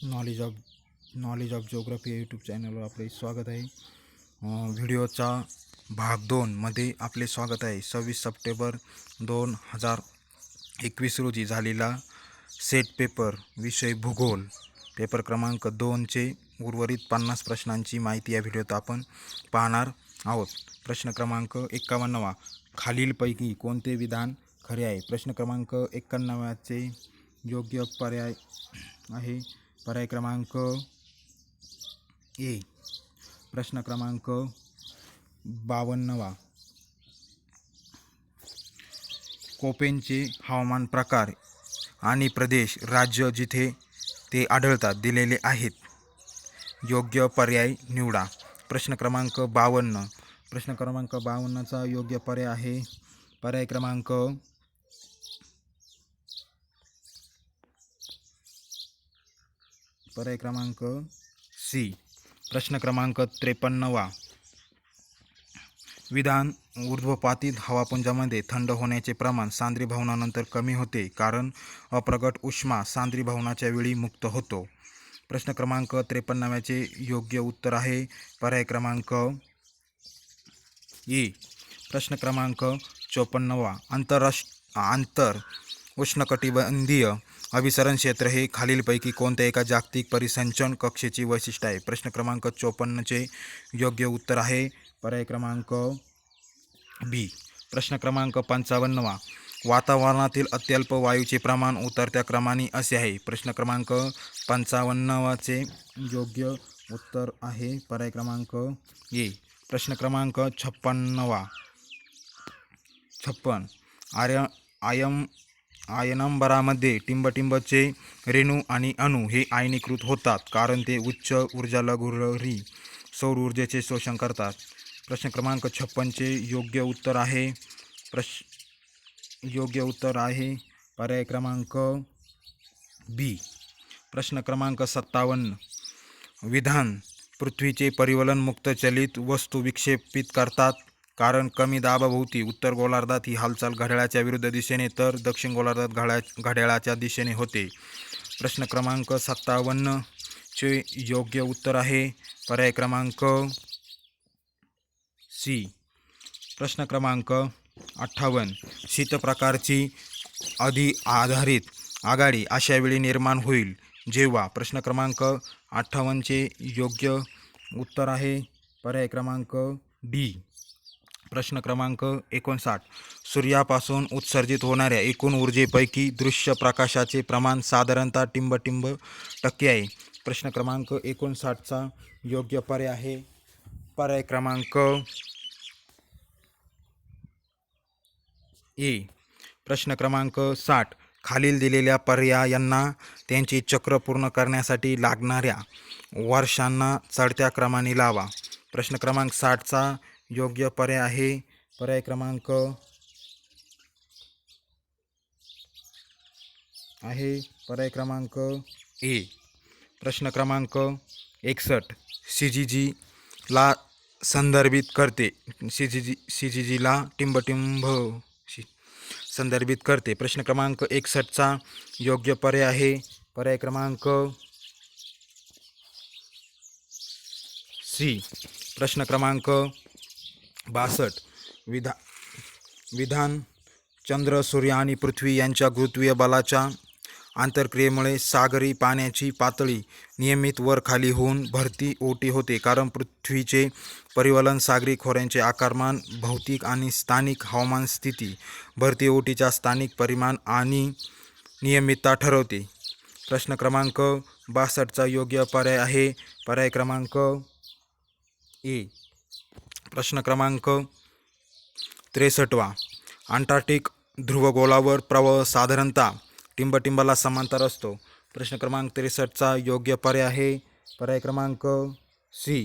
Knowledge of geography या YouTube चॅनलवर आपले स्वागत आहे. व्हिडिओचा भाग 2 मध्ये आपले स्वागत आहे. 26 सप्टेंबर 2021 रोजी झालेला सेट पेपर विषय भूगोल पेपर क्रमांक 2चे उर्वरित 50 प्रश्नांची माहिती या व्हिडिओत आपण पाहणार आहोत. प्रश्न क्रमांक 51. खालीलपैकी कोणते विधान खरे आहे? प्रश्न क्रमांक 91चे योग्य पर्याय आहे पर्याय क्रमांक ए. प्रश्न क्रमांक 52. कोपेनचे हवामान प्रकार आणि प्रदेश राज्य जिथे ते आढळतात दिलेले आहेत. योग्य पर्याय निवडा. प्रश्न क्रमांक 52. प्रश्न क्रमांक 52चा योग्य पर्याय आहे पर्याय क्रमांक सी. प्रश्न क्रमांक 53. विधान ऊर्ध्वपातीत हवापुंजामध्ये थंड होण्याचे प्रमाण सांद्रीभवनानंतर कमी होते कारण अप्रगट उष्मा सांद्रीभवनाच्या वेळी मुक्त होतो. प्रश्न क्रमांक 53चे योग्य उत्तर आहे पर्याय क्रमांक ए. प्रश्न क्रमांक 54. आंतर उष्णकटिबंधीय अभिसरण क्षेत्र हे खालीलपैकी कोणत्या एका जागतिक परिसंचन कक्षेची वैशिष्ट्य आहे? प्रश्न क्रमांक 54चे योग्य उत्तर आहे पर्याय क्रमांक बी. प्रश्न क्रमांक 55. वातावरणातील अत्यल्प वायूचे प्रमाण उतरत्या क्रमाने असे आहे. प्रश्न क्रमांक 55चे योग्य उत्तर आहे पर्याय क्रमांक ए. प्रश्न क्रमांक 56. आयनंबरामध्ये टिंबटिंबचे रेणू आणि अणू हे आयनीकृत होतात कारण ते उच्च ऊर्जा लहरी सौर ऊर्जेचे शोषण करतात. प्रश्न क्रमांक 56चे योग्य उत्तर आहे पर्याय क्रमांक बी. प्रश्न क्रमांक 57. विधान पृथ्वीचे परिवलन मुक्त चलित वस्तू विक्षेपित करतात कारण कमी दाबाभोवती उत्तर गोलार्धात ही हालचाल घड्याळाच्या विरुद्ध दिशेने तर दक्षिण गोलार्धात घड्याळाच्या दिशेने होते. प्रश्न क्रमांक 57चे योग्य उत्तर आहे पर्याय क्रमांक सी. प्रश्न क्रमांक 58. शीतप्रकारची आधारित आघाडी अशा वेळी निर्माण होईल जेव्हा. प्रश्न क्रमांक 58चे योग्य उत्तर आहे पर्याय क्रमांक डी. प्रश्न क्रमांक 59. सूर्यापासून उत्सर्जित होणाऱ्या एकूण ऊर्जेपैकी दृश्य प्रकाशाचे प्रमाण साधारणतः टिंबटिंब टक्के आहे. प्रश्न क्रमांक 59चा योग्य पर्याय आहे पर्याय क्रमांक ए. प्रश्न क्रमांक 60. खालील दिलेल्या पर्यायांना त्यांचे चक्र पूर्ण करण्यासाठी लागणाऱ्या वर्षांना चढत्या क्रमाने लावा. प्रश्न क्रमांक 60चा योग्य पर्याय आहे पर्याय क्रमांक ए. प्रश्न क्रमांक 61. सीजीजी ला संदर्भित करते. सीजीजीला टिंबटिंब संदर्भित करते. प्रश्न क्रमांक 61चा योग्य पर्याय आहे पर्याय क्रमांक सी. प्रश्न क्रमांक 62. विधान चंद्र, सूर्य आणि पृथ्वी यांच्या गुरुत्वीय बलाच्या आंतरक्रियेमुळे सागरी पाण्याची पातळी नियमित वर खाली होऊन भरती ओटी होते कारण पृथ्वीचे परिवलन सागरी खोऱ्यांचे आकारमान, भौतिक आणि स्थानिक हवामान स्थिती भरती ओटीच्या स्थानिक परिमाण आणि नियमितता ठरवते. प्रश्न क्रमांक 62चा योग्य पर्याय आहे पर्याय क्रमांक ए. प्रश्न क्रमांक 63. अंटार्क्टिक ध्रुवगोलावर प्रवाह साधारणतः टिंबटिंबाला समांतर असतो. प्रश्न क्रमांक 63चा योग्य पर्याय आहे पर्याय क्रमांक सी.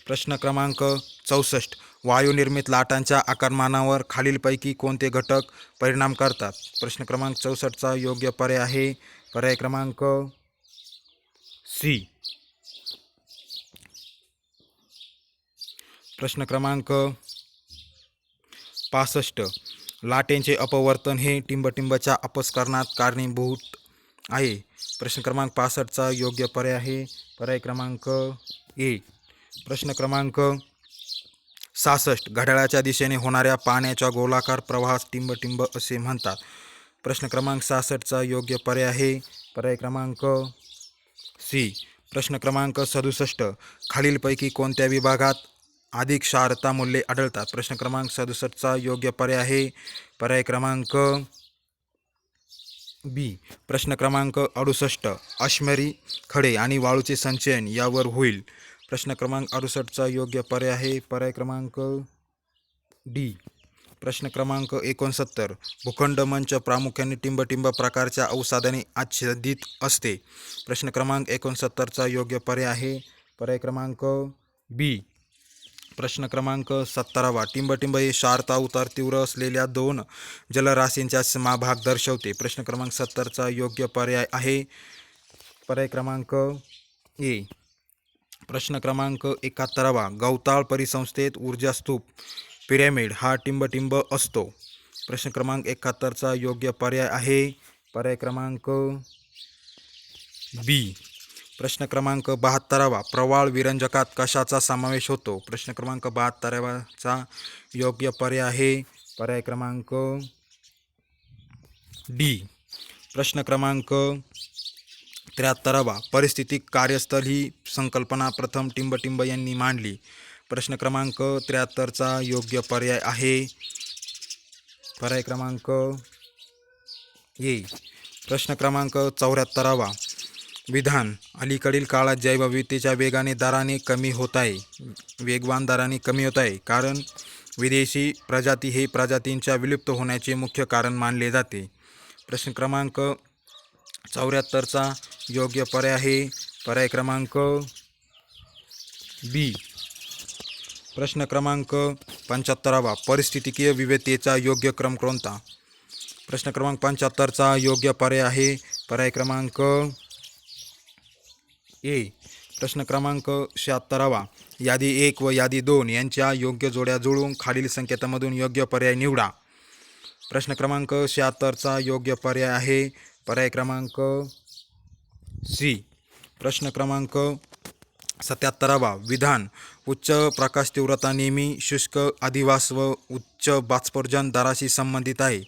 प्रश्न क्रमांक 64. वायुनिर्मित लाटांच्या आकारमानावर खालीलपैकी कोणते घटक परिणाम करतात? प्रश्न क्रमांक 64चा योग्य पर्याय आहे पर्याय क्रमांक सी. प्रश्न क्रमांक 65. लाटेंचे अपवर्तन हे टिंबटिंबच्या अपस्खलनास कारणीभूत आहे. प्रश्न क्रमांक 65चा योग्य पर्याय आहे पर्याय क्रमांक ए. प्रश्न क्रमांक 66 घड्याळाच्या दिशेने होणाऱ्या पाण्याच्या गोलाकार प्रवाहास टिंबटिंब असे म्हणतात. प्रश्न क्रमांक 66चा योग्य पर्याय आहे पर्याय क्रमांक सी. प्रश्न क्रमांक 67 खालीलपैकी कोणत्या विभागात अधिक क्षारता मूल्ये आढळतात. प्रश्न क्रमांक 67चा योग्य पर्याय आहे पर्याय क्रमांक बी. प्रश्न क्रमांक 68 अश्मरी खडे आणि वाळूचे संचयन यावर होईल. प्रश्न क्रमांक 68चा योग्य पर्याय आहे पर्याय क्रमांक डी. प्रश्न क्रमांक 69 भूखंड मंच प्रामुख्याने टिंबटिंब प्रकारच्या अवसादाने आच्छादित असते. प्रश्न क्रमांक 69चा योग्य पर्याय आहे पर्याय क्रमांक बी. प्रश्न क्रमांक 70 टिंबटिंब हे क्षारता उतार तीव्र असलेल्या दोन जलराशींचा समभाग दर्शवते. प्रश्न क्रमांक 70चा योग्य पर्याय आहे पर्याय क्रमांक ए. प्रश्न क्रमांक 71 गवताळ परिसंस्थेत ऊर्जा स्तूप पिरॅमिड हा टिंबटिंब असतो. प्रश्न क्रमांक 71चा योग्य पर्याय आहे पर्याय क्रमांक बी. प्रश्न क्रमांक 72 प्रवाळ विरंजकात कशाचा समावेश होतो. प्रश्न क्रमांक 72चा योग्य पर्याय आहे पर्याय क्रमांक डी. प्रश्न क्रमांक 73 परिस्थितिक कार्यस्थल ही संकल्पना प्रथम टिंबटिंब यांनी मांडली. प्रश्न क्रमांक 73चा योग्य पर्याय आहे पर्याय क्रमांक ए. प्रश्न क्रमांक 74 विधान अलीकडील काळात जैवविविधतेच्या वेगवान दराने कमी होत आहे कारण विदेशी प्रजाती हे प्रजातींच्या विलुप्त होण्याचे मुख्य कारण मानले जाते. प्रश्न क्रमांक 74चा योग्य पर्याय आहे पर्याय क्रमांक बी. प्रश्न क्रमांक 75 पारिस्थितिकीय विविधतेचा योग्य क्रम कोणता. प्रश्न क्रमांक 75चा योग्य पर्याय आहे पर्याय क्रमांक ए. प्रश्न क्रमांक 76 यादी 1 व यादी 2 यांच्या योग्य जोड्या जुळवून खालील संकेतामधून योग्य पर्याय निवडा. प्रश्न क्रमांक 76चा योग्य पर्याय आहे पर्याय क्रमांक सी. प्रश्न क्रमांक 77 विधान उच्च प्रकाश तीव्रता नेहमी शुष्क अधिवास व उच्च बाष्पोत्सर्जन दराशी संबंधित आहे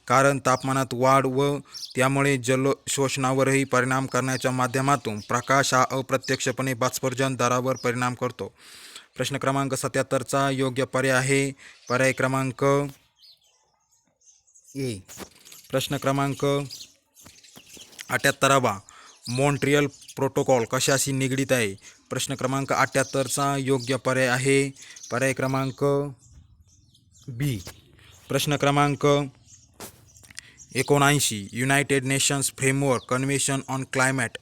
कारण तापमानात वाढ व त्यामुळे जलशोषणावरही परिणाम करण्याच्या माध्यमातून प्रकाश हा अप्रत्यक्षपणे बाष्पोत्सर्जन दरावर परिणाम करतो. प्रश्न क्रमांक 77चा योग्य पर्याय आहे पर्याय क्रमांक ए. प्रश्न क्रमांक 78 मॉन्ट्रियल प्रोटोकॉल कशाशी निगडीत आहे. प्रश्न क्रमांक 78चा योग्य पर्याय आहे पर्याय क्रमांक बी. प्रश्न क्रमांक 79 United nations framework convention on climate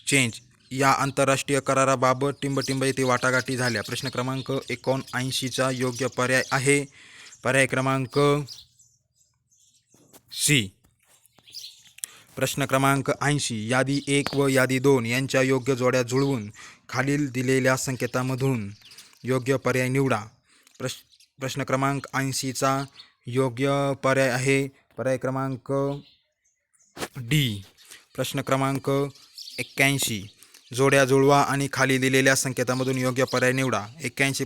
change या आंतरराष्ट्रीय कराराबाबत टिंबटिंब येथे वाटाघाटी झाल्या. प्रश्न क्रमांक 79चा योग्य पर्याय आहे पर्याय क्रमांक सी. प्रश्न क्रमांक 80 यादी 1 व यादी 2 यांच्या योग्य जोड्या जुळवून खालील दिलेल्या संकेतामधून योग्य पर्याय निवडा. प्रश्न क्रमांक 80चा योग्य पर्याय आहे पर्याय क्रमांक डी. प्रश्न क्रमांक 81 जोड्या जुळवा आणि खाली दिलेल्या संकेतामधून योग्य पर्याय निवडा. 81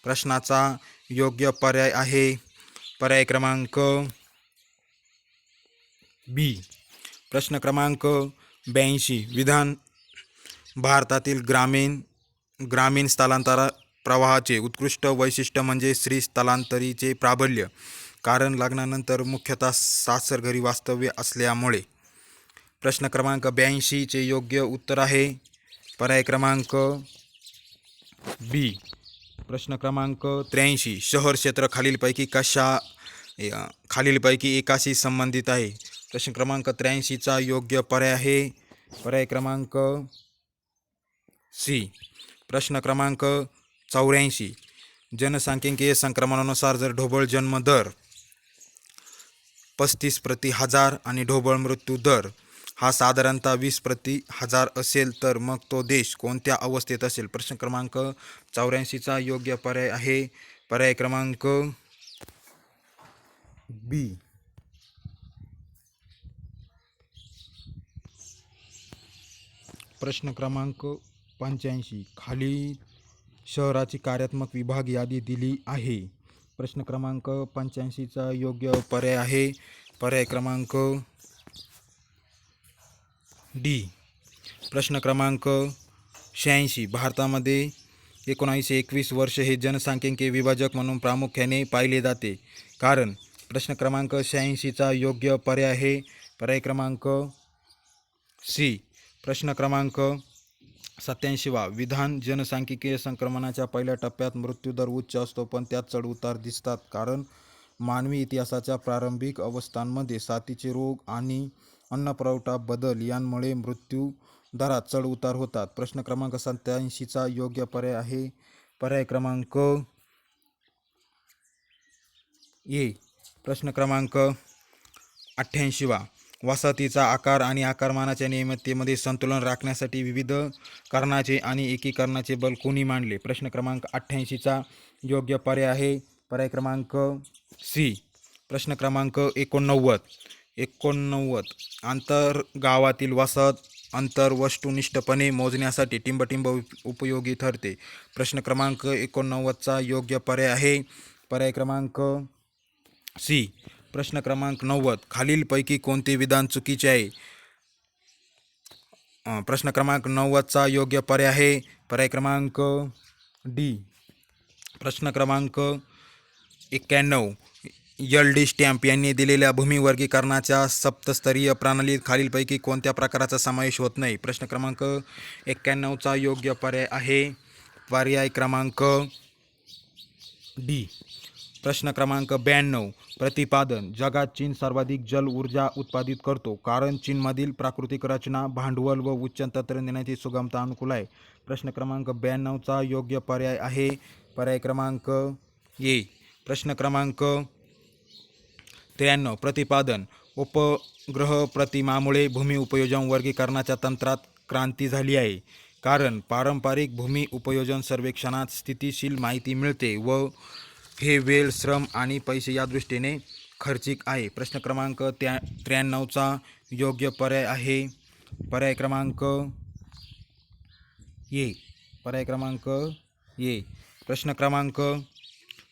प्रश्नाचा योग्य पर्याय आहे पर्याय क्रमांक बी. प्रश्न क्रमांक 82 विधान भारतातील ग्रामीण स्थलांतर प्रवाहाचे उत्कृष्ट वैशिष्ट्य म्हणजे स्त्री स्थलांतरीचे प्राबल्य कारण लग्नानंतर मुख्यतः सासरघरी वास्तव्य असल्यामुळे. प्रश्न क्रमांक 82चे योग्य उत्तर आहे पर्याय क्रमांक बी. प्रश्न क्रमांक 83 शहर क्षेत्र खालीलपैकी एकाशी संबंधित आहे. प्रश्न क्रमांक 83चा योग्य पर्याय आहे पर्याय क्रमांक सी. प्रश्न क्रमांक 84 जनसांख्यिकीय संक्रमणानुसार जर ढोबळ जन्म दर 35 प्रति हजार आणि ढोबळ मृत्यू दर हा साधारणतः 20 प्रति हजार असेल तर मग तो देश कोणत्या अवस्थेत असेल. प्रश्न क्रमांक 84चा योग्य पर्याय आहे पर्याय क्रमांक बी. प्रश्न क्रमांक 85 खाली शहराची कार्यात्मक विभाग यादी दिली आहे. प्रश्न क्रमांक 85चा योग्य पर्याय आहे पर्याय क्रमांक डी. प्रश्न क्रमांक 86 भारतामध्ये 1921 वर्ष हे जनसांख्यिकीय विभाजक म्हणून प्रामुख्याने पाहिले जाते कारण. प्रश्न क्रमांक 86चा योग्य पर्याय आहे पर्याय क्रमांक सी. प्रश्न क्रमांक 87 विधान जनसांख्यिकीय संक्रमणाच्या पहिल्या टप्प्यात मृत्यूदर उच्च असतो पण त्यात चढउतार दिसतात कारण मानवी इतिहासाच्या प्रारंभिक अवस्थांमध्ये साथीचे रोग आणि अन्नपुरवठा बदल यांमुळे मृत्यू दरात चढउतार होतात. प्रश्न क्रमांक 87चा योग्य पर्याय आहे पर्याय क्रमांक ए. प्रश्न क्रमांक 88 वसाहतीचा आकार आणि आकारमानाच्या नियमिततेमध्ये संतुलन राखण्यासाठी विविधीकरणाचे आणि एकीकरणाचे बल कोणी मांडले. प्रश्न क्रमांक 88चा योग्य पर्याय आहे पर्याय क्रमांक सी. प्रश्न क्रमांक 89 आंतरगावातील वसाहत अंतर वस्तुनिष्ठपणे मोजण्यासाठी टिंबटिंब उपयोगी ठरते. प्रश्न क्रमांक 89चा योग्य पर्याय आहे पर्याय क्रमांक सी. प्रश्न क्रमांक 90 खालीलपैकी कोणते विधान चुकीचे आहे. प्रश्न क्रमांक 90चा योग्य पर्याय आहे पर्याय क्रमांक डी. प्रश्न क्रमांक 91 एल.डी. स्टॅम्प यांनी दिलेल्या भूमिवर्गीकरणाच्या सप्तस्तरीय प्रणालीत खालीलपैकी कोणत्या प्रकाराचा समावेश होत नाही. प्रश्न क्रमांक 91चा योग्य पर्याय आहे पर्याय क्रमांक डी. प्रश्न क्रमांक 92 प्रतिपादन जगात चीन सर्वाधिक जल ऊर्जा उत्पादित करतो कारण चीनमधील प्राकृतिक रचना भांडवल व उच्च तंत्रज्ञानाची सुगमता अनुकूल आहे. प्रश्न क्रमांक 92चा योग्य पर्याय आहे पर्याय क्रमांक ए. प्रश्न क्रमांक 93 प्रतिपादन उपग्रह प्रतिमामुळे भूमी उपयोजन वर्गीकरणाच्या तंत्रात क्रांती झाली आहे कारण पारंपरिक भूमी उपयोजन सर्वेक्षणात स्थितीशील माहिती मिळते व हे वेळ श्रम आणि पैसे या दृष्टीने खर्चिक आहे. प्रश्न क्रमांक 93चा योग्य पर्याय आहे पर्याय क्रमांक ए. पर्याय क्रमांक ए. प्रश्न क्रमांक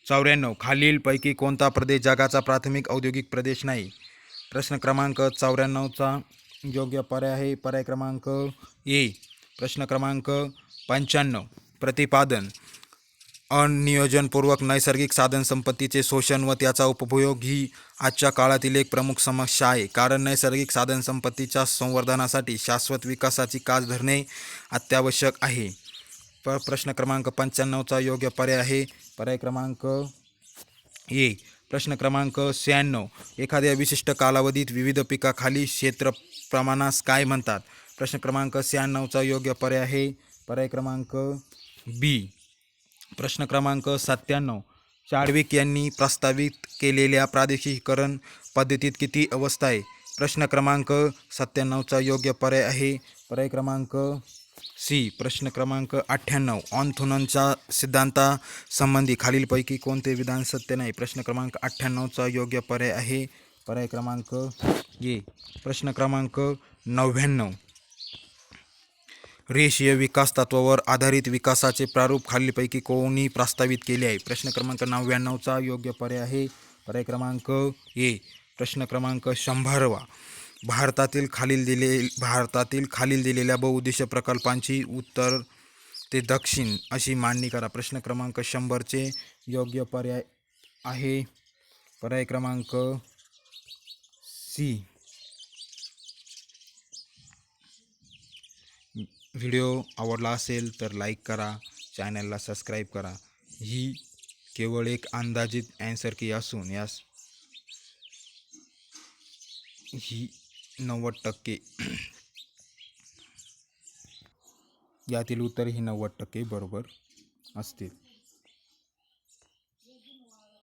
94 खालीलपैकी कोणता प्रदेश जगाचा प्राथमिक औद्योगिक प्रदेश नाही. प्रश्न क्रमांक 94चा योग्य पर्याय आहे पर्याय क्रमांक ए. प्रश्न क्रमांक 95 प्रतिपादन अनियोजनपूर्वक नैसर्गिक साधनसंपत्तीचे शोषण व त्याचा उपभोग ही आजच्या काळातील एक प्रमुख समस्या आहे कारण नैसर्गिक साधनसंपत्तीच्या संवर्धनासाठी शाश्वत विकासाची कास धरणे अत्यावश्यक आहे. प्रश्न क्रमांक 95चा योग्य पर्याय आहे पर्याय क्रमांक ए. प्रश्न क्रमांक 96 एखाद्या विशिष्ट कालावधीत विविध पिकाखाली क्षेत्र प्रमाणास काय म्हणतात. प्रश्न क्रमांक 96चा योग्य पर्याय आहे पर्याय क्रमांक बी. प्रश्न क्रमांक 97 चार्विक यांनी प्रस्तावित केलेल्या प्रादेशिकीकरण पद्धतीत किती अवस्था आहे. प्रश्न क्रमांक 97चा योग्य पर्याय आहे पर्याय क्रमांक सी. प्रश्न क्रमांक 98 ऑर्थोनच्या सिद्धांतासंबंधी खालीलपैकी कोणते विधान सत्य नाही. प्रश्न क्रमांक 98चा योग्य पर्याय आहे पर्याय क्रमांक ए. प्रश्न क्रमांक 99 रेषीय विकास तत्वावर आधारित विकासाचे प्रारूप खालीलपैकी कोणी प्रस्तावित केले आहे. प्रश्न क्रमांक 99चा योग्य पर्याय आहे पर्याय क्रमांक ए. प्रश्न क्रमांक 100 भारतातील खालील दिलेल्या बहुउद्देशीय प्रकल्पांची उत्तर ते दक्षिण अशी मांडणी करा. प्रश्न क्रमांक 100चे योग्य पर्याय आहे पर्याय क्रमांक सी. व्हिडिओ आवडला असेल तर लाईक करा, चॅनलला सबस्क्राईब करा. ही केवळ एक अंदाजित ॲन्सर की असून ही 90% यातील उत्तर ही 90% बरोबर असतील.